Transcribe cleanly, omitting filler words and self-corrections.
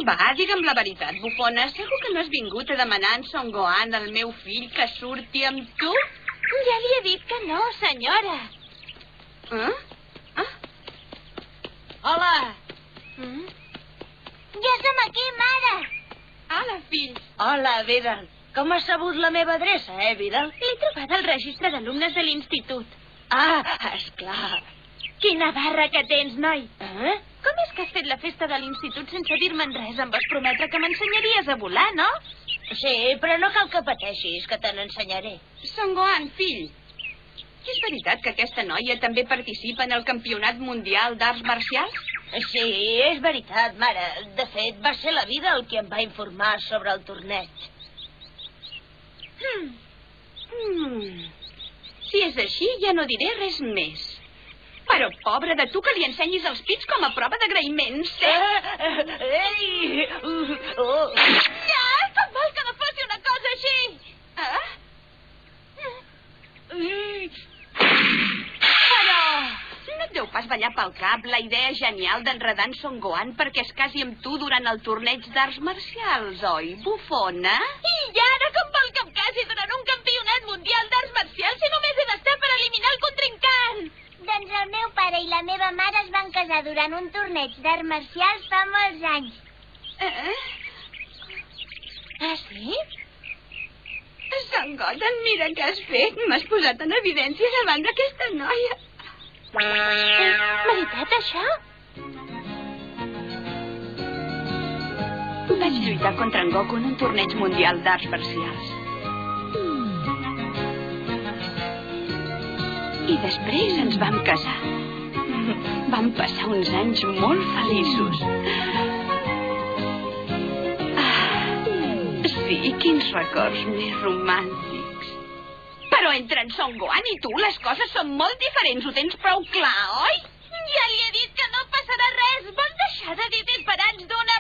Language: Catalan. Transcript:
Va, digue'm la veritat, bufona. Segur que no has vingut a demanar a en Son Gohan, el meu fill, que surti amb tu? Ja li he dit que no, senyora. Hola! Ja som aquí, mare. Hola, fill. Hola, Vidal. Com has sabut la meva adreça, Vidal? L'he trobat al registre d'alumnes de l'institut. Ah, esclar. Quina barra que tens, noi. Com és que has fet la festa de l'institut sense dir-me'n res? Em vas prometre que m'ensenyaries a volar, no? Sí, però no cal que pateixis, que te n'ensenyaré. Son Gohan, fill. És veritat que aquesta noia també participa en el Campionat Mundial d'Arts Marcials? Sí, és veritat, mare. De fet, va ser la vida el que em va informar sobre el torneig. Si és així, ja no diré res més. Però, pobra de tu, que li ensenyis els pits com a prova d'agraïment, Ei! Ja, com vol que no fossi una cosa així? Però no et deu pas ballar pel cap la idea genial d'enredar en Son Gohan perquè es casi amb tu durant el torneig d'arts marcials, oi, bufona? I ara com vol que em casi durant un campionat mundial d'arts marcials si només he d'estar per eliminar el contrincant? Doncs el meu pare i la meva mare es van casar durant un torneig d'arts marcials fa molts anys. Ah, sí? Son Gohan, mira què has fet. M'has posat en evidència davant d'aquesta noia. Veritat, això? Vaig lluitar contra en Goku en un torneig mundial d'arts marcials. I després ens vam casar. Vam passar uns anys molt feliços. Sí, quins records més romàntics. Però entre en Son Gohan i tu les coses són molt diferents, ho tens prou clar, oi? Ja li he dit que no passarà res. Vol deixar de dir disparats d'una